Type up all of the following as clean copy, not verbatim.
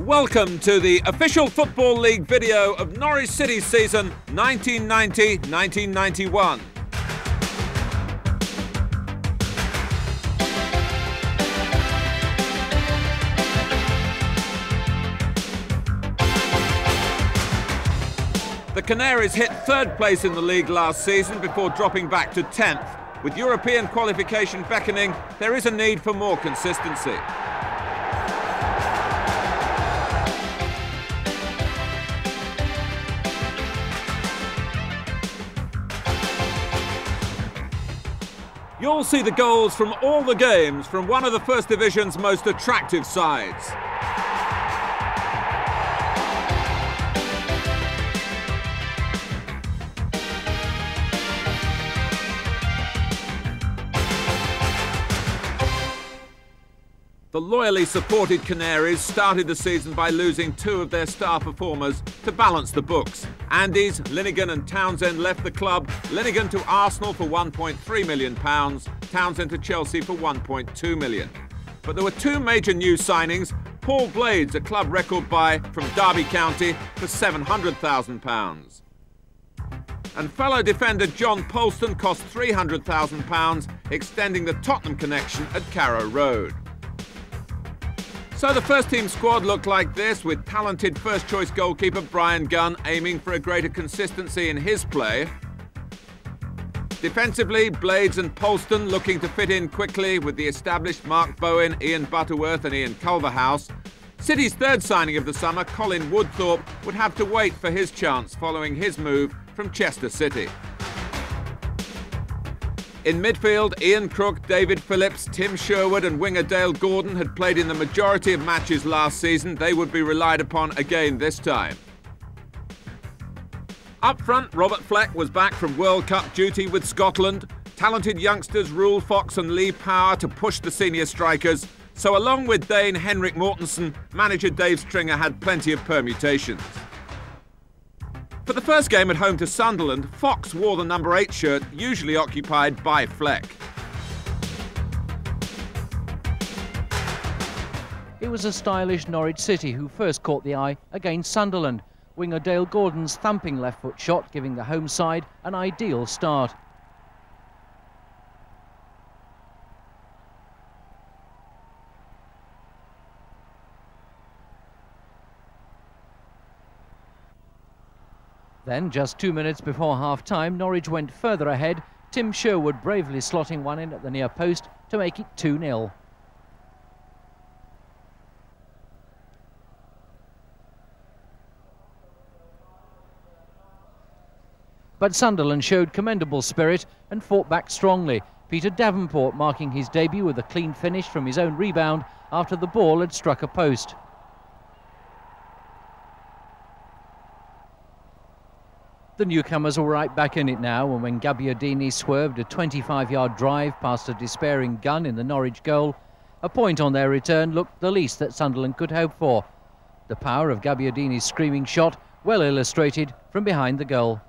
Welcome to the official Football League video of Norwich City's season 1990-1991. The Canaries hit third place in the league last season before dropping back to 10th. With European qualification beckoning, there is a need for more consistency. You'll see the goals from all the games from one of the First Division's most attractive sides. The loyally supported Canaries started the season by losing two of their star performers to balance the books. Andes, Linnigan and Townsend left the club, Linnigan to Arsenal for £1.3 million, Townsend to Chelsea for £1.2 million. But there were two major new signings: Paul Blades, a club record buy from Derby County, for £700,000. And fellow defender John Polston cost £300,000, extending the Tottenham connection at Carrow Road. So the first team squad looked like this, with talented first-choice goalkeeper Brian Gunn aiming for a greater consistency in his play. Defensively, Blades and Polston looking to fit in quickly with the established Mark Bowen, Ian Butterworth and Ian Culverhouse. City's third signing of the summer, Colin Woodthorpe, would have to wait for his chance following his move from Chester City. In midfield, Ian Crook, David Phillips, Tim Sherwood and winger Dale Gordon had played in the majority of matches last season. They would be relied upon again this time. Up front, Robert Fleck was back from World Cup duty with Scotland. Talented youngsters Rule Fox and Lee Power to push the senior strikers. So along with Dane Henrik Mortensen, manager Dave Stringer had plenty of permutations. For the first game at home to Sunderland, Fox wore the number 8 shirt, usually occupied by Fleck. It was a stylish Norwich City who first caught the eye against Sunderland. Winger Dale Gordon's thumping left foot shot giving the home side an ideal start. Then, just 2 minutes before half-time, Norwich went further ahead, Tim Sherwood bravely slotting one in at the near post to make it 2-0. But Sunderland showed commendable spirit and fought back strongly. Peter Davenport marking his debut with a clean finish from his own rebound after the ball had struck a post. The newcomers were right back in it now, and when Gabbiadini swerved a 25-yard drive past a despairing Gunn in the Norwich goal, a point on their return looked the least that Sunderland could hope for. The power of Gabbiadini's screaming shot well illustrated from behind the goal.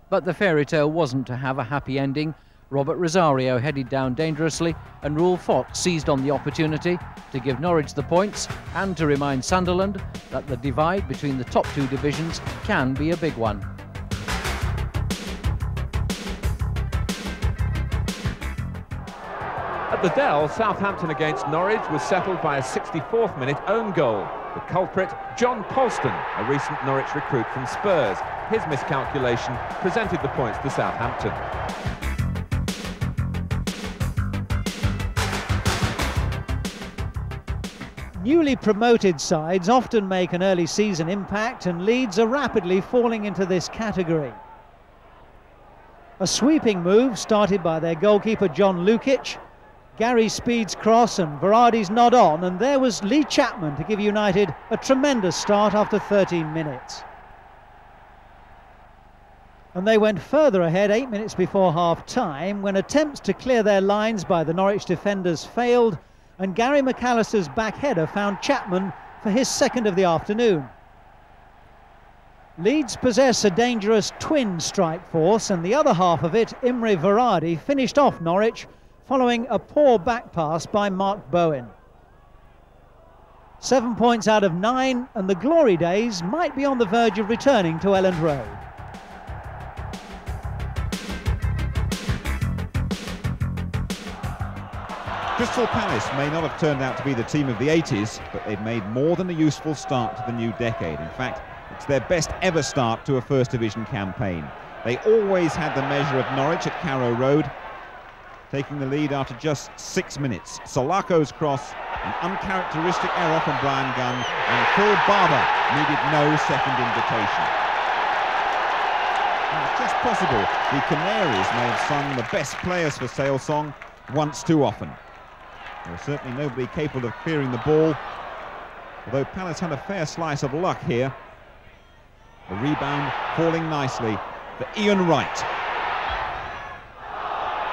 But the fairy tale wasn't to have a happy ending. Robert Rosario headed down dangerously, and Rule Fox seized on the opportunity to give Norwich the points and to remind Sunderland that the divide between the top two divisions can be a big one. At the Dell, Southampton against Norwich was settled by a 64th minute own goal. The culprit, John Polston, a recent Norwich recruit from Spurs. His miscalculation presented the points to Southampton. Newly promoted sides often make an early season impact, and Leeds are rapidly falling into this category. A sweeping move started by their goalkeeper John Lukic, Gary Speed's cross and Varadi's nod on, and there was Lee Chapman to give United a tremendous start after 13 minutes. And they went further ahead 8 minutes before half-time when attempts to clear their lines by the Norwich defenders failed, and Gary McAllister's back header found Chapman for his second of the afternoon. Leeds possess a dangerous twin strike force, and the other half of it, Imre Varadi, finished off Norwich following a poor back pass by Mark Bowen. 7 points out of 9, and the glory days might be on the verge of returning to Elland Road. Crystal Palace may not have turned out to be the team of the 80s, but they've made more than a useful start to the new decade. In fact, it's their best ever start to a First Division campaign. They always had the measure of Norwich at Carrow Road, taking the lead after just 6 minutes. Solako's cross, an uncharacteristic error from Brian Gunn, and Phil Barber needed no second invitation. Now, it's just possible the Canaries may have sung the best players for sale song once too often. There was certainly nobody capable of clearing the ball, although Palace had a fair slice of luck here. The rebound falling nicely for Ian Wright.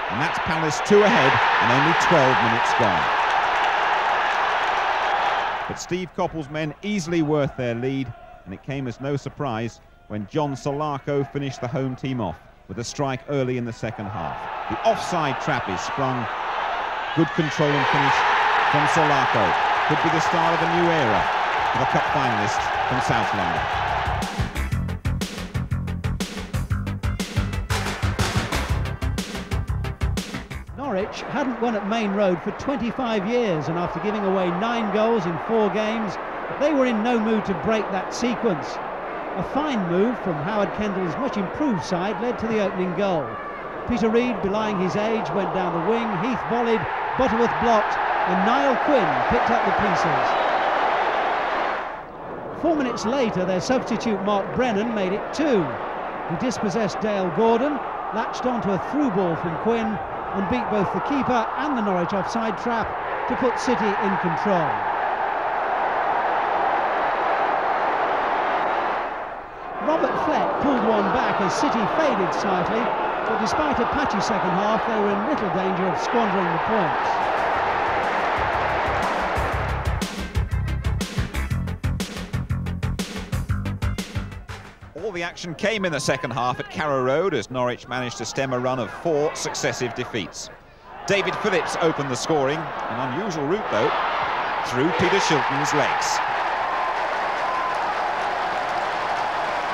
And that's Palace 2 ahead and only 12 minutes gone. But Steve Coppell's men easily worth their lead, and it came as no surprise when John Solako finished the home team off with a strike early in the second half. The offside trap is sprung. Good control and finish from Solako. Could be the start of a new era for the cup finalists from South London. Norwich hadn't won at Main Road for 25 years, and after giving away 9 goals in 4 games, they were in no mood to break that sequence. A fine move from Howard Kendall's much improved side led to the opening goal. Peter Reid, belying his age, went down the wing, Heath volleyed, Butterworth blocked, and Niall Quinn picked up the pieces. 4 minutes later, their substitute Mark Brennan made it 2. He dispossessed Dale Gordon, latched onto a through ball from Quinn, and beat both the keeper and the Norwich offside trap to put City in control. Robert Fleck pulled one back as City faded slightly, but despite a patchy second half, they were in little danger of squandering the points. All the action came in the second half at Carrow Road as Norwich managed to stem a run of 4 successive defeats. David Phillips opened the scoring, an unusual route though, through Peter Shilton's legs.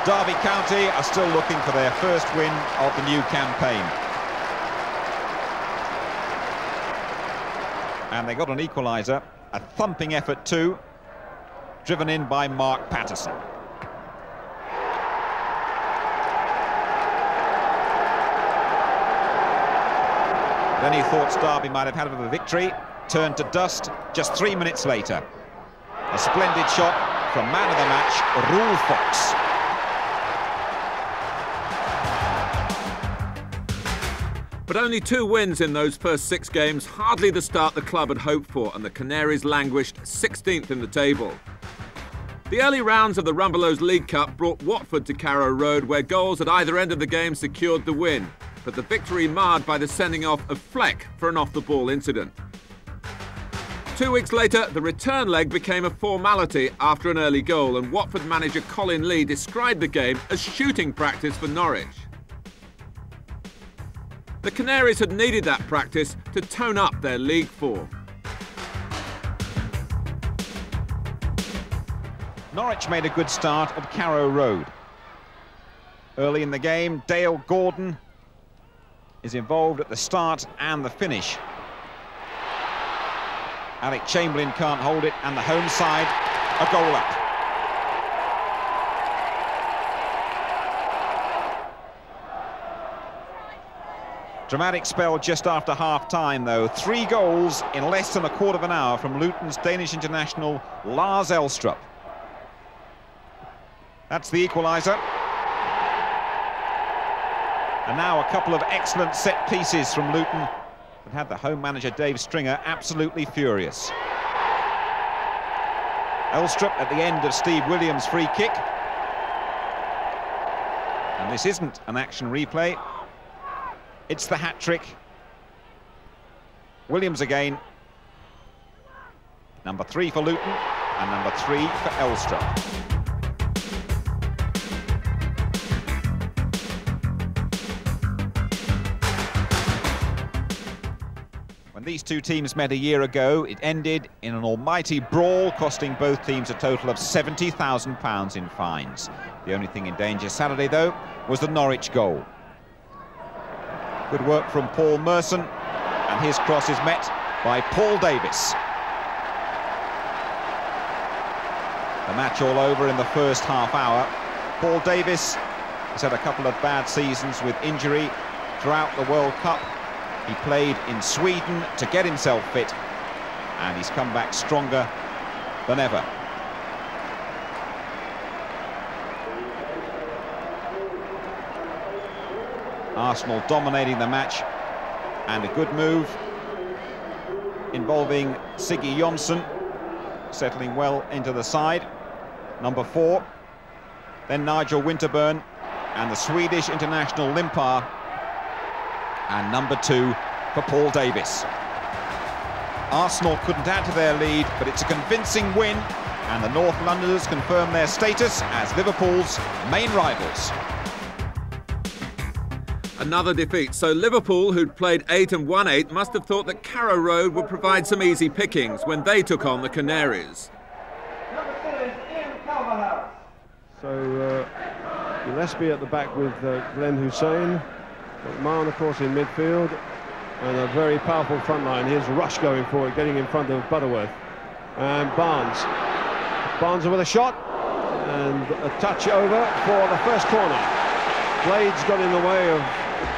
Derby County are still looking for their first win of the new campaign. And they got an equaliser, a thumping effort too, driven in by Mark Patterson. Then he thought Derby might have had a victory, turned to dust just 3 minutes later. A splendid shot from man of the match, Roel Fox. But only 2 wins in those first 6 games, hardly the start the club had hoped for, and the Canaries languished 16th in the table. The early rounds of the Rumbelows League Cup brought Watford to Carrow Road, where goals at either end of the game secured the win, but the victory marred by the sending off of Fleck for an off-the-ball incident. 2 weeks later, the return leg became a formality after an early goal, and Watford manager Colin Lee described the game as shooting practice for Norwich. The Canaries had needed that practice to tone up their league form. Norwich made a good start at Carrow Road. Early in the game, Dale Gordon is involved at the start and the finish. Alec Chamberlain can't hold it, and the home side a goal up. Dramatic spell just after half-time, though. 3 goals in less than a quarter of an hour from Luton's Danish international Lars Elstrup. That's the equaliser. And now a couple of excellent set pieces from Luton that had the home manager Dave Stringer absolutely furious. Elstrup at the end of Steve Williams' free kick. And this isn't an action replay. It's the hat-trick. Williams again. Number 3 for Luton and number 3 for Elstrup. When these two teams met a year ago, it ended in an almighty brawl, costing both teams a total of £70,000 in fines. The only thing in danger Saturday, though, was the Norwich goal. Good work from Paul Merson, and his cross is met by Paul Davis. The match all over in the first half hour. Paul Davis has had a couple of bad seasons with injury throughout the World Cup. He played in Sweden to get himself fit, and he's come back stronger than ever. Arsenal dominating the match, and a good move involving Siggy Jonsson, settling well into the side. Number 4, then Nigel Winterburn and the Swedish international Limpar, and number 2 for Paul Davis. Arsenal couldn't add to their lead, but it's a convincing win, and the North Londoners confirm their status as Liverpool's main rivals. Another defeat, so Liverpool, who'd played 8 and won 8, must have thought that Carrow Road would provide some easy pickings when they took on the Canaries. So Gillespie at the back with Glenn Hussein, McMahon of course in midfield, and a very powerful front line. Here's Rush going for it, getting in front of Butterworth, and Barnes with a shot, and a touch over for the first corner. Blades got in the way of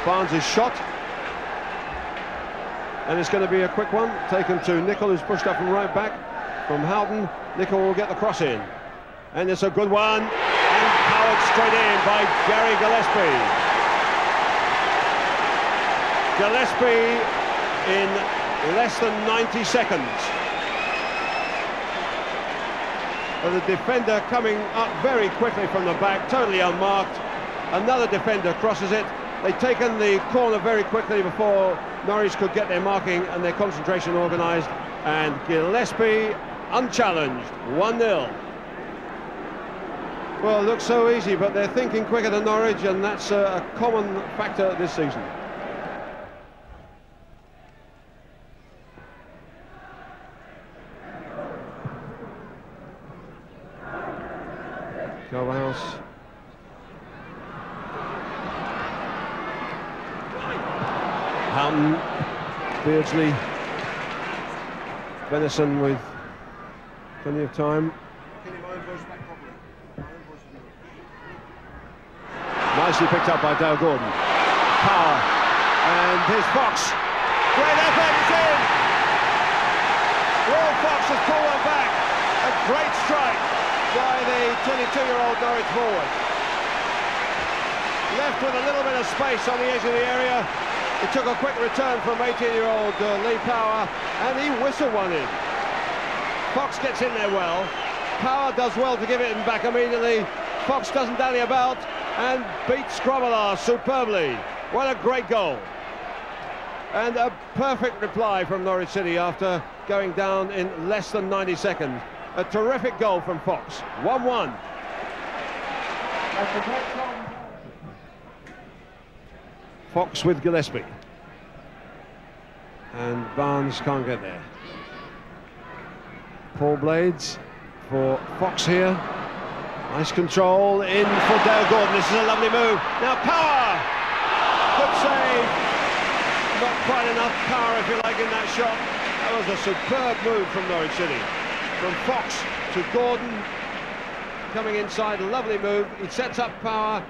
Barnes' shot, and it's going to be a quick one, taken to Nicol, who's pushed up from right back from Houghton. Nicol will get the cross in, and it's a good one, and powered straight in by Gary Gillespie. Gillespie in less than 90 seconds. But the defender coming up very quickly from the back, totally unmarked. Another defender crosses it. They'd taken the corner very quickly before Norwich could get their marking and their concentration organised, and Gillespie unchallenged, 1-0. Well, it looks so easy, but they're thinking quicker than Norwich, and that's a common factor this season. Culverhouse. Houghton, Beardsley, Venison with plenty of time. Nicely picked up by Dale Gordon. Power, and here's Fox. Great effort, it's in! Will Fox has pulled one back. A great strike by the 22-year-old Norwich forward. Left with a little bit of space on the edge of the area. He took a quick return from 18-year-old Lee Power, and he whistled one in. Fox gets in there well. Power does well to give it back immediately. Fox doesn't dally about and beats Grobbelaar superbly. What a great goal. And a perfect reply from Norwich City after going down in less than 90 seconds. A terrific goal from Fox. 1-1. Fox with Gillespie. And Barnes can't get there. Paul Blades for Fox here. Nice control in for Dale Gordon. This is a lovely move. Now Power! Good save. Not quite enough power, if you like, in that shot. That was a superb move from Norwich City. From Fox to Gordon. Coming inside, a lovely move. He sets up Power.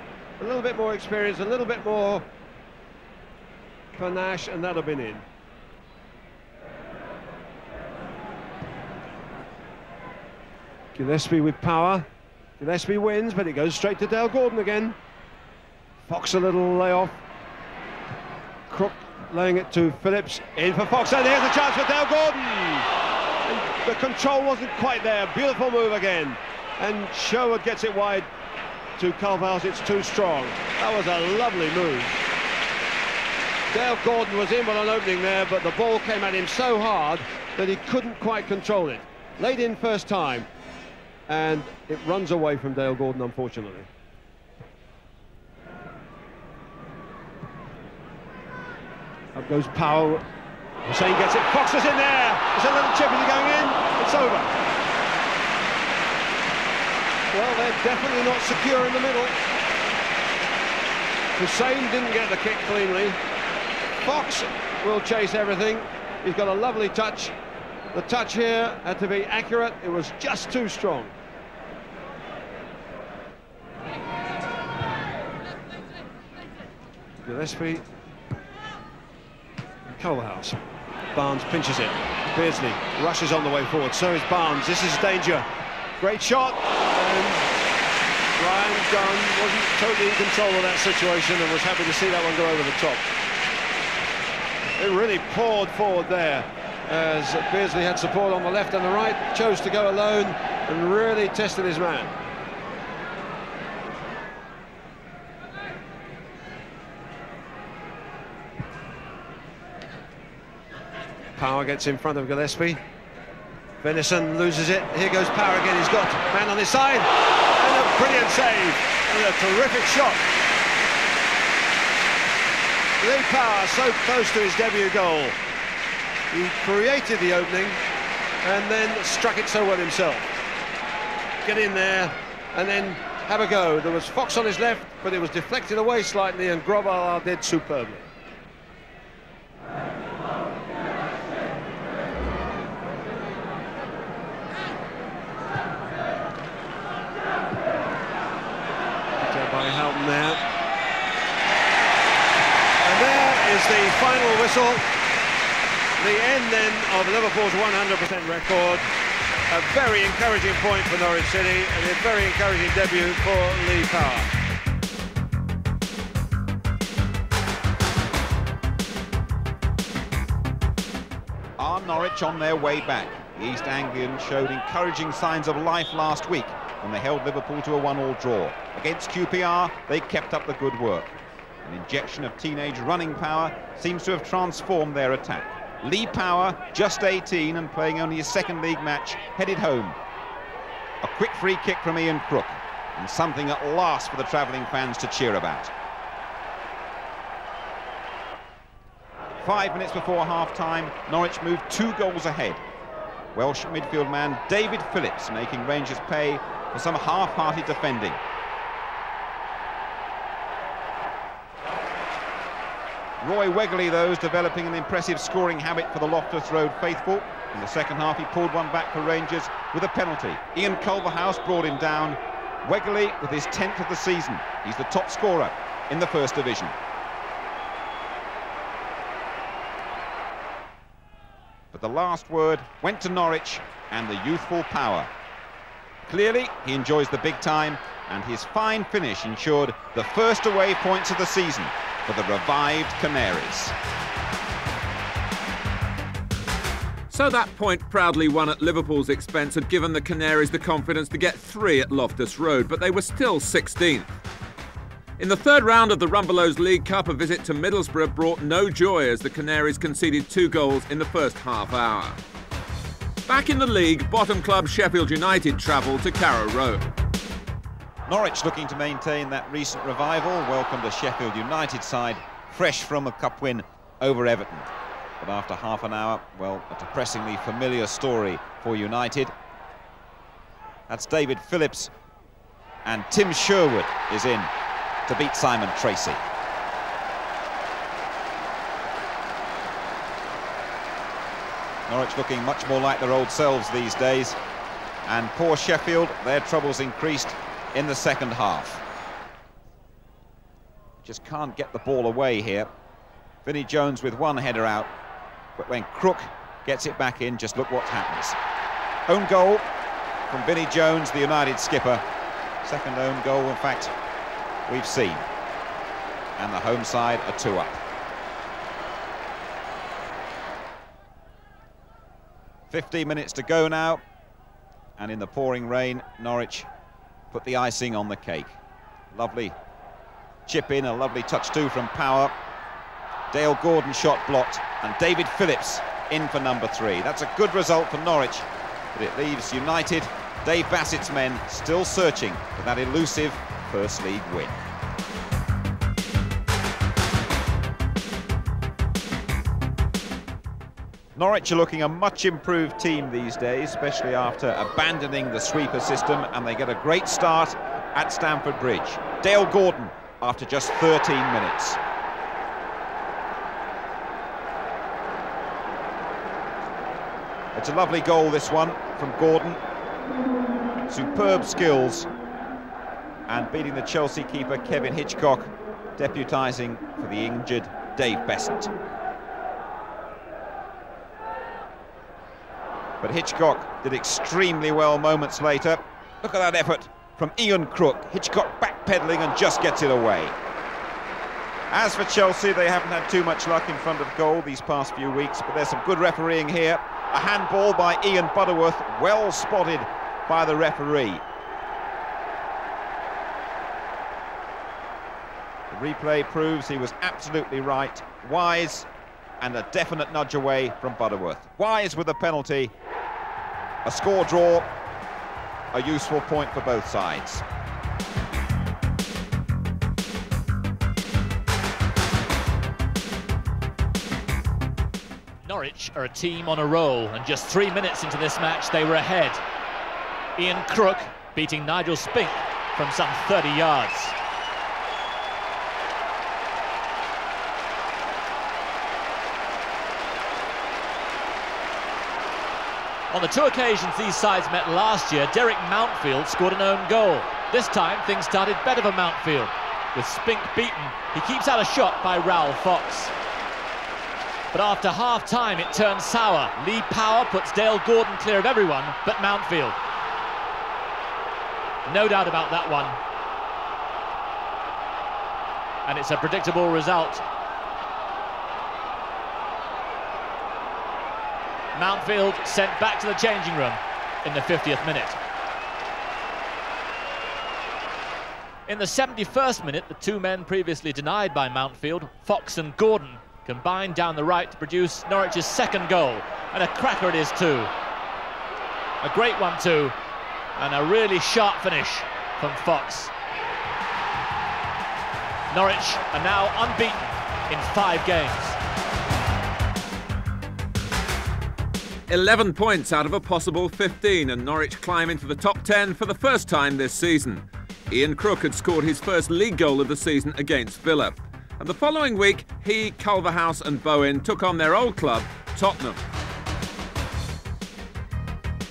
A little bit more experience, a little bit more panache, and that'll have been in. Gillespie with Power. Gillespie wins, but it goes straight to Dale Gordon again. Fox a little layoff. Crook laying it to Phillips. In for Fox, and here's a chance for Dale Gordon. And the control wasn't quite there. Beautiful move again. And Sherwood gets it wide to Culverhouse. It's too strong. That was a lovely move. Dale Gordon was in with an opening there, but the ball came at him so hard that he couldn't quite control it. Laid in first time, and it runs away from Dale Gordon, unfortunately. Up goes Power Hussein gets it, Fox is in there, it's a little chip, is it going in? It's over. Well, they're definitely not secure in the middle. Hussein didn't get the kick cleanly. Fox will chase everything. He's got a lovely touch. The touch here had to be accurate. It was just too strong. Gillespie. Culverhouse. Barnes pinches it. Beardsley rushes on the way forward. So is Barnes. This is danger. Great shot. And Ryan Gunn wasn't totally in control of that situation and was happy to see that one go over the top. It really poured forward there as Beardsley had support on the left and the right, chose to go alone and really tested his man. Power gets in front of Gillespie. Venison loses it. Here goes Power again. He's got man on his side. And a brilliant save. And a terrific shot. Lee Power so close to his debut goal. He created the opening and then struck it so well himself. Get in there and then have a go. There was Fox on his left, but it was deflected away slightly and Grobbelaar did superbly. By Houghton there. And there is the final whistle. The end then of Liverpool's 100% record. A very encouraging point for Norwich City and a very encouraging debut for Lee Power. Are Norwich on their way back? The East Anglians showed encouraging signs of life last week when they held Liverpool to a 1-1 draw. Against QPR, they kept up the good work. An injection of teenage running power seems to have transformed their attack. Lee Power, just 18 and playing only his second league match, headed home. A quick free kick from Ian Crook, and something at last for the travelling fans to cheer about. 5 minutes before half-time, Norwich moved 2 goals ahead. Welsh midfield man David Phillips making Rangers pay for some half-hearted defending. Roy Wegley, though, is developing an impressive scoring habit for the Loftus Road faithful. In the second half, he pulled one back for Rangers with a penalty. Ian Culverhouse brought him down. Wegley with his 10th of the season. He's the top scorer in the First Division. But the last word went to Norwich and the youthful Power. Clearly, he enjoys the big time, and his fine finish ensured the first away points of the season for the revived Canaries. So that point, proudly won at Liverpool's expense, had given the Canaries the confidence to get 3 at Loftus Road, but they were still 16th. In the third round of the Rumbelows League Cup, a visit to Middlesbrough brought no joy as the Canaries conceded 2 goals in the first half hour. Back in the league, bottom club Sheffield United travelled to Carrow Road. Norwich looking to maintain that recent revival, welcomed the Sheffield United side fresh from a cup win over Everton. But after half an hour, well, a depressingly familiar story for United. That's David Phillips, and Tim Sherwood is in to beat Simon Tracy. Norwich looking much more like their old selves these days, and poor Sheffield, their troubles increased in the second half. Just can't get the ball away here. Vinnie Jones with one header out, but when Crook gets it back in, just look what happens. Own goal from Vinnie Jones, the United skipper. Second own goal, in fact, we've seen. And the home side are 2 up. 15 minutes to go now, and in the pouring rain, Norwich put the icing on the cake. Lovely chip in, a lovely touch too from Power. Dale Gordon shot blocked, and David Phillips in for number 3. That's a good result for Norwich, but it leaves United, Dave Bassett's men, still searching for that elusive First League win. Norwich are looking a much improved team these days, especially after abandoning the sweeper system, and they get a great start at Stamford Bridge. Dale Gordon after just 13 minutes. It's a lovely goal, this one, from Gordon. Superb skills, and beating the Chelsea keeper Kevin Hitchcock, deputising for the injured Dave Besant. But Hitchcock did extremely well moments later. Look at that effort from Ian Crook. Hitchcock backpedaling and just gets it away. As for Chelsea, they haven't had too much luck in front of goal these past few weeks, but there's some good refereeing here. A handball by Ian Butterworth, well spotted by the referee. The replay proves he was absolutely right. Wise, and a definite nudge away from Butterworth. Wise with a penalty. A score draw, a useful point for both sides. Norwich are a team on a roll, and just 3 minutes into this match they were ahead. Ian Crook beating Nigel Spink from some 30 yards. On the 2 occasions these sides met last year, Derek Mountfield scored an own goal. This time things started better for Mountfield. With Spink beaten, he keeps out a shot by Raoul Fox. But after half-time it turns sour. Lee Power puts Dale Gordon clear of everyone but Mountfield. No doubt about that one. And it's a predictable result. Mountfield sent back to the changing room in the 50th minute. In the 71st minute, the 2 men previously denied by Mountfield, Fox and Gordon, combined down the right to produce Norwich's second goal, and a cracker it is too. A great one too, and a really sharp finish from Fox. Norwich are now unbeaten in 5 games. 11 points out of a possible 15, and Norwich climb into the top 10 for the first time this season. Ian Crook had scored his first league goal of the season against Villa. And the following week, he, Culverhouse and Bowen took on their old club, Tottenham.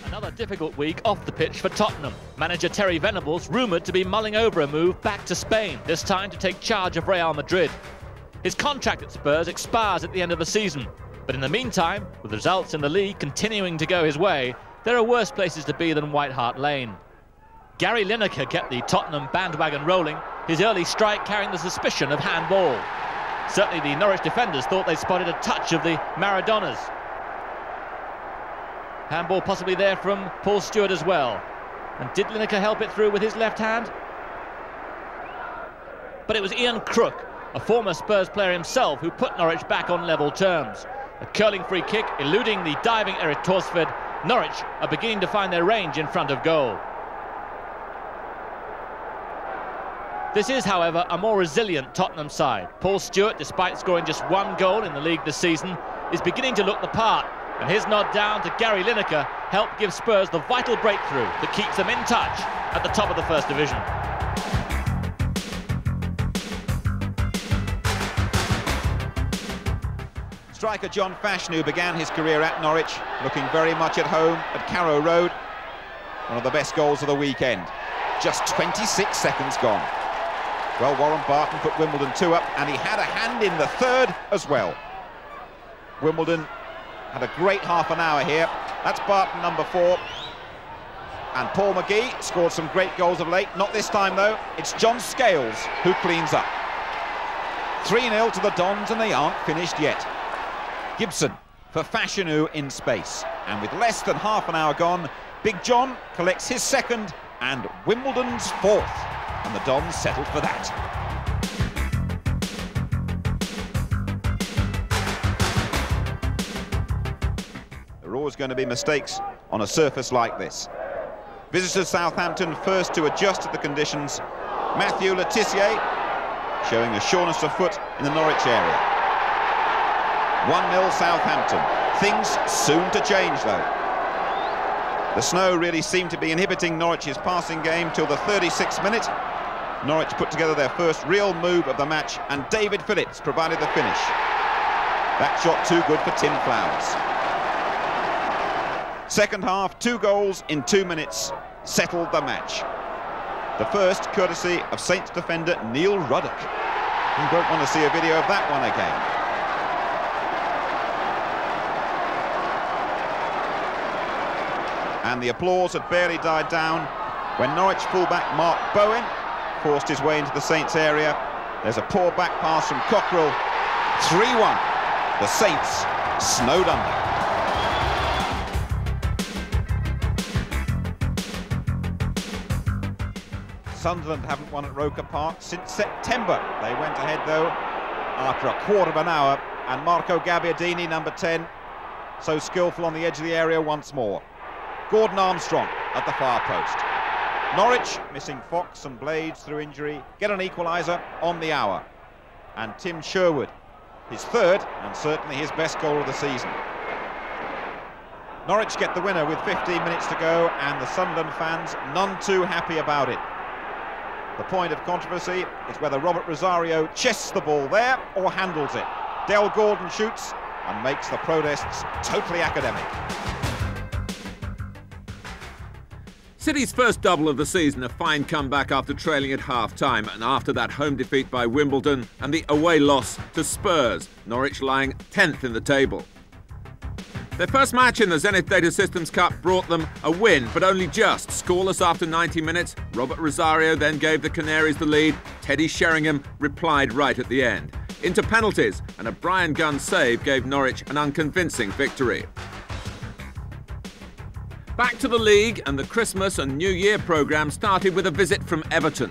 Another difficult week off the pitch for Tottenham. Manager Terry Venables rumoured to be mulling over a move back to Spain, this time to take charge of Real Madrid. His contract at Spurs expires at the end of the season. But in the meantime, with results in the league continuing to go his way, there are worse places to be than White Hart Lane. Gary Lineker kept the Tottenham bandwagon rolling, his early strike carrying the suspicion of handball. Certainly the Norwich defenders thought they spotted a touch of the Maradonas. Handball possibly there from Paul Stewart as well. And did Lineker help it through with his left hand? But it was Ian Crook, a former Spurs player himself, who put Norwich back on level terms. A curling free kick eluding the diving Eric Torsford. Norwich are beginning to find their range in front of goal. This is, however, a more resilient Tottenham side. Paul Stewart, despite scoring just 1 goal in the league this season, is beginning to look the part, and his nod down to Gary Lineker helped give Spurs the vital breakthrough that keeps them in touch at the top of the First Division. Striker John Fashanu began his career at Norwich, looking very much at home at Carrow Road. One of the best goals of the weekend. Just 26 seconds gone. Well, Warren Barton put Wimbledon 2 up, and he had a hand in the 3rd as well. Wimbledon had a great half an hour here. That's Barton, number 4. And Paul McGee scored some great goals of late. Not this time, though. It's John Scales who cleans up. 3-0 to the Dons, and they aren't finished yet. Gibson for Fashanu in space. And with less than half an hour gone, Big John collects his 2nd and Wimbledon's 4th. And the Dons settled for that. There are always going to be mistakes on a surface like this. Visitors Southampton first to adjust to the conditions. Matthew Le Tissier showing a sureness of foot in the Norwich area. 1-0 Southampton. Things soon to change, though. The snow really seemed to be inhibiting Norwich's passing game till the 36th minute. Norwich put together their first real move of the match, and David Phillips provided the finish. That shot too good for Tim Flowers. Second half, 2 goals in 2 minutes settled the match. The first courtesy of Saints defender Neil Ruddock. You won't want to see a video of that one again. And the applause had barely died down when Norwich fullback Mark Bowen forced his way into the Saints area. There's a poor back pass from Cockrell. 3-1. The Saints snowed under. Sunderland haven't won at Roker Park since September. They went ahead, though, after a quarter of an hour, and Marco Gabbiadini, number 10, so skillful on the edge of the area once more. Gordon Armstrong at the far post. Norwich, missing Fox and Blades through injury, get an equaliser on the hour. And Tim Sherwood, his third and certainly his best goal of the season. Norwich get the winner with 15 minutes to go, and the Sunderland fans none too happy about it. The point of controversy is whether Robert Rosario chests the ball there or handles it. Del Gordon shoots and makes the protests totally academic. City's first double of the season, a fine comeback after trailing at half-time, and after that home defeat by Wimbledon and the away loss to Spurs, Norwich lying 10th in the table. Their first match in the Zenith Data Systems Cup brought them a win, but only just. Scoreless after 90 minutes, Robert Rosario then gave the Canaries the lead. Teddy Sheringham replied right at the end. Into penalties, and a Brian Gunn save gave Norwich an unconvincing victory. Back to the league, and the Christmas and New Year programme started with a visit from Everton.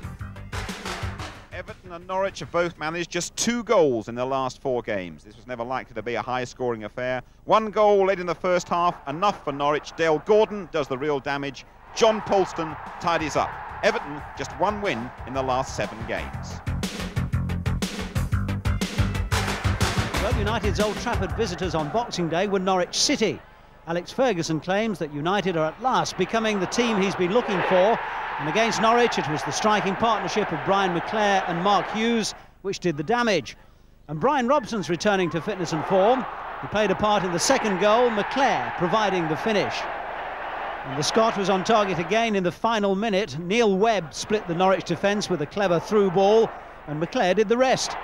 Everton and Norwich have both managed just 2 goals in their last 4 games. This was never likely to be a high-scoring affair. 1 goal late in the first half, enough for Norwich. Dale Gordon does the real damage. John Polston tidies up. Everton just 1 win in the last 7 games. Well, United's Old Trafford visitors on Boxing Day were Norwich City. Alex Ferguson claims that United are at last becoming the team he's been looking for. And against Norwich, it was the striking partnership of Brian McClare and Mark Hughes which did the damage. And Brian Robson's returning to fitness and form. He played a part in the second goal, McClare providing the finish. And the Scot was on target again in the final minute. Neil Webb split the Norwich defence with a clever through ball, and McClare did the rest.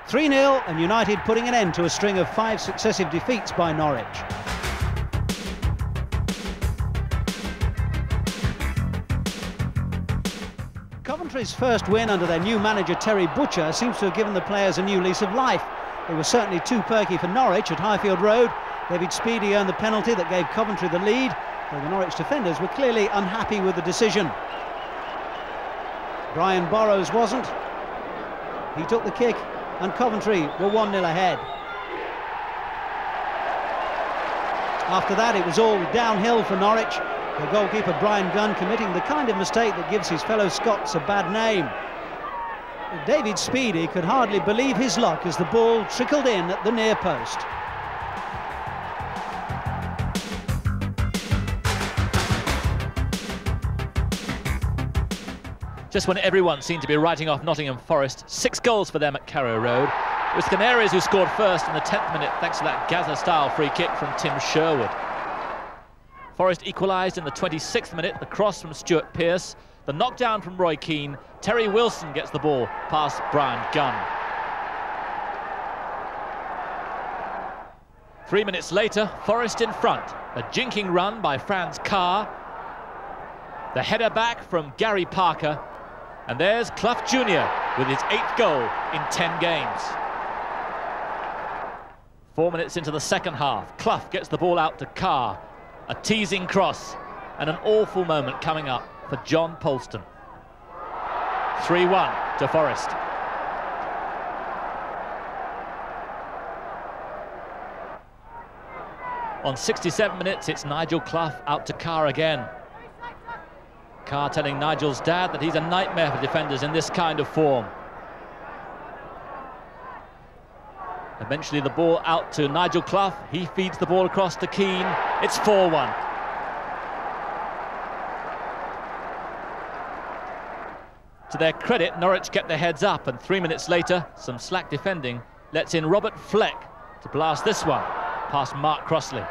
3-0, and United putting an end to a string of 5 successive defeats by Norwich. Coventry's first win under their new manager Terry Butcher seems to have given the players a new lease of life. They were certainly too perky for Norwich at Highfield Road. David Speedy earned the penalty that gave Coventry the lead, though the Norwich defenders were clearly unhappy with the decision. Brian Burrows wasn't. He took the kick, and Coventry were 1-0 ahead. After that, it was all downhill for Norwich. The goalkeeper Brian Gunn committing the kind of mistake that gives his fellow Scots a bad name. David Speedy could hardly believe his luck as the ball trickled in at the near post. Just when everyone seemed to be writing off Nottingham Forest, 6 goals for them at Carrow Road. It was the Canaries who scored first in the 10th minute thanks to that Gaza-style free kick from Tim Sherwood. Forest equalised in the 26th minute, the cross from Stuart Pearce, the knockdown from Roy Keane. Terry Wilson gets the ball past Brian Gunn. 3 minutes later, Forest in front. A jinking run by Franz Carr. The header back from Gary Parker. And there's Clough Jr. with his 8th goal in 10 games. 4 minutes into the second half, Clough gets the ball out to Carr. A teasing cross and an awful moment coming up for John Polston. 3-1 to Forest. On 67 minutes, it's Nigel Clough out to Carr again. Carr telling Nigel's dad that he's a nightmare for defenders in this kind of form. A Eventually the ball out to Nigel Clough. He feeds the ball across to Keane. It's 4-1. To their credit, Norwich kept their heads up, and 3 minutes later, some slack defending lets in Robert Fleck to blast this one past Mark Crossley.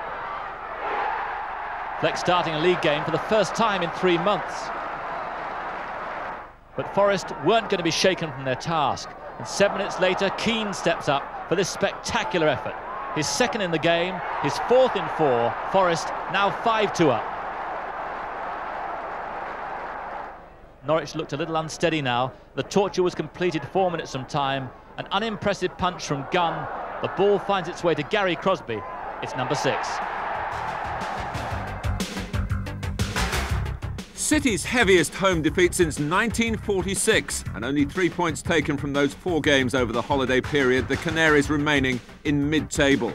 Fleck starting a league game for the first time in 3 months. But Forest weren't going to be shaken from their task. And 7 minutes later, Keane steps up for this spectacular effort. His second in the game, his fourth in 4. Forest now 5-2 up. Norwich looked a little unsteady now. The torture was completed 4 minutes from time. An unimpressive punch from Gunn. The ball finds its way to Gary Crosby. It's number 6. City's heaviest home defeat since 1946, and only 3 points taken from those 4 games over the holiday period, the Canaries remaining in mid-table.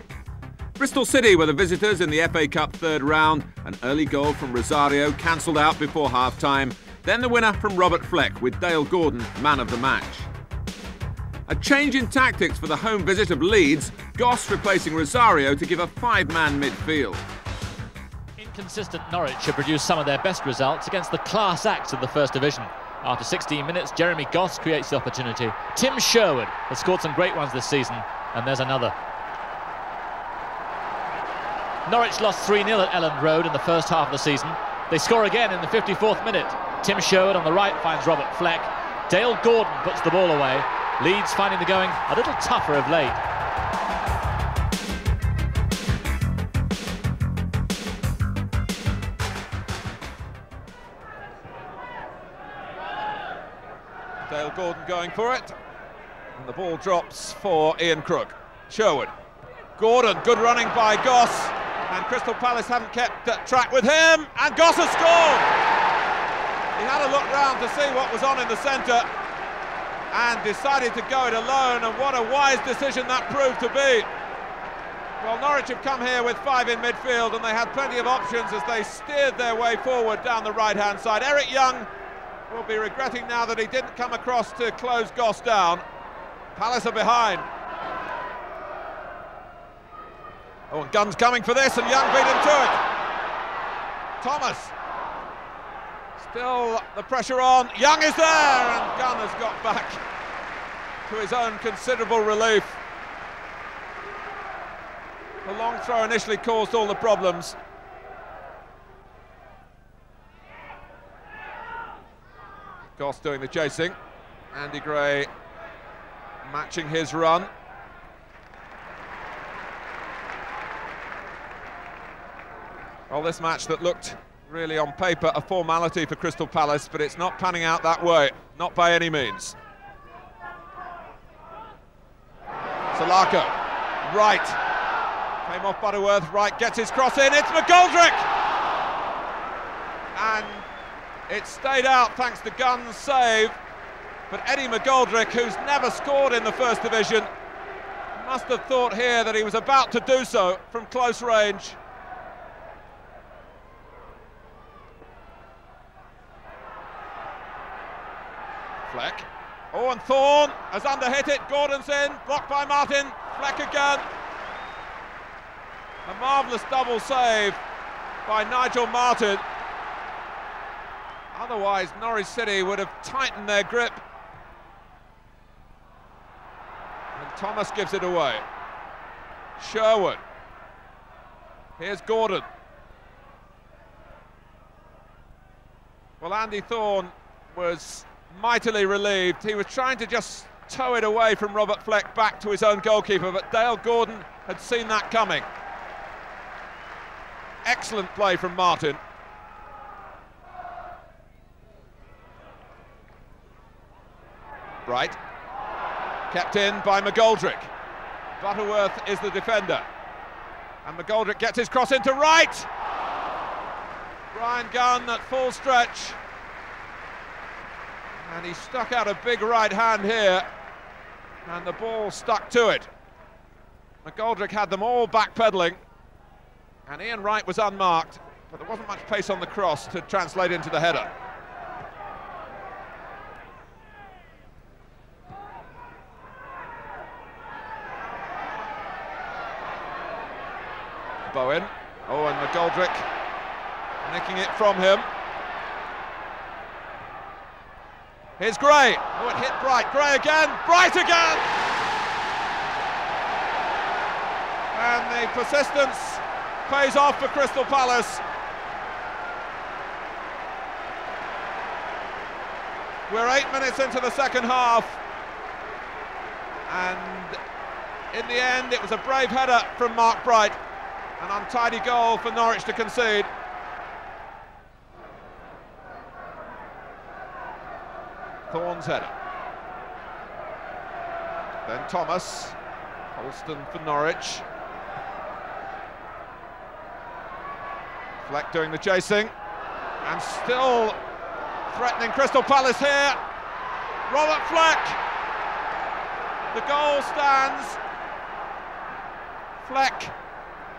Bristol City were the visitors in the FA Cup third round. An early goal from Rosario cancelled out before half-time. Then the winner from Robert Fleck, with Dale Gordon man of the match. A change in tactics for the home visit of Leeds, Goss replacing Rosario to give a 5-man midfield. Inconsistent Norwich have produced some of their best results against the class acts of the First Division. After 16 minutes, Jeremy Goss creates the opportunity. Tim Sherwood has scored some great ones this season, and there's another. Norwich lost 3-0 at Elland Road in the first half of the season. They score again in the 54th minute. Tim Sherwood on the right finds Robert Fleck. Dale Gordon puts the ball away. Leeds finding the going a little tougher of late. Dale Gordon going for it, and the ball drops for Ian Crook. Sherwood, Gordon, good running by Goss, and Crystal Palace haven't kept track with him, and Goss has scored! He had a look round to see what was on in the centre and decided to go it alone, and what a wise decision that proved to be. Well, Norwich have come here with 5 in midfield, and they had plenty of options as they steered their way forward down the right-hand side. Eric Young will be regretting now that he didn't come across to close Goss down. Palace are behind. Oh, and Gunn's coming for this, and Young beat him to it. Thomas. Still the pressure on. Young is there, and Gunn has got back to his own considerable relief. The long throw initially caused all the problems. Goss doing the chasing. Andy Gray matching his run. Well, this match that looked really on paper a formality for Crystal Palace, but it's not panning out that way, not by any means. Salako, right, came off Butterworth, right, gets his cross in, it's McGoldrick! And it stayed out thanks to Gunn's save, but Eddie McGoldrick, who's never scored in the First Division, must have thought here that he was about to do so from close range. Fleck. Oh, and Thorne has underhit it. Gordon's in, blocked by Martin. Fleck again. A marvellous double save by Nigel Martin. Otherwise, Norwich City would have tightened their grip. And Thomas gives it away. Sherwood. Here's Gordon. Well, Andy Thorne was mightily relieved. He was trying to just tow it away from Robert Fleck back to his own goalkeeper, but Dale Gordon had seen that coming. Excellent play from Martin. Bright, kept in by McGoldrick. Butterworth is the defender, and McGoldrick gets his cross into right. Brian Gunn at full stretch. And he stuck out a big right hand here, and the ball stuck to it. McGoldrick had them all backpedaling, and Ian Wright was unmarked, but there wasn't much pace on the cross to translate into the header. Bowen. Oh, and McGoldrick nicking it from him. Here's Gray. Oh, it hit Bright. Gray again. Bright again! And the persistence pays off for Crystal Palace. We're 8 minutes into the second half. And in the end, it was a brave header from Mark Bright. An untidy goal for Norwich to concede. Thorne's header. Then Thomas. Holston for Norwich. Fleck doing the chasing. And still threatening Crystal Palace here. Robert Fleck. The goal stands. Fleck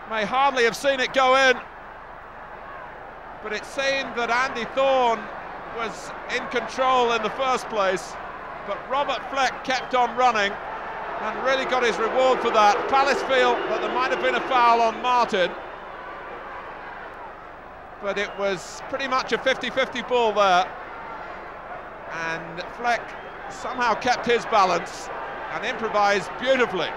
may hardly have seen it go in, but it seemed that Andy Thorne was in control in the first place, but Robert Fleck kept on running and really got his reward for that. Palace feel that there might have been a foul on Martin, but it was pretty much a 50-50 ball there, and Fleck somehow kept his balance and improvised beautifully.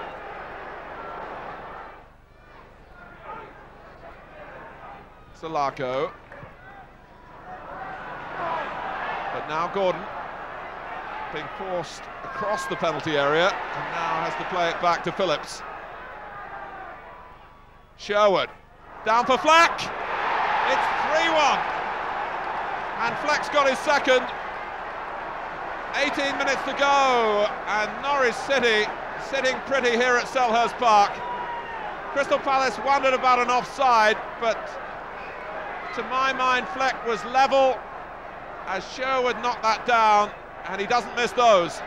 Salako. But now Gordon being forced across the penalty area and now has to play it back to Phillips. Sherwood down for Fleck. It's 3-1 and Fleck's got his second. 18 minutes to go and Norwich City sitting pretty here at Selhurst Park. Crystal Palace wondered about an offside, but to my mind Fleck was level as Sherwood knocked that down, and he doesn't miss those.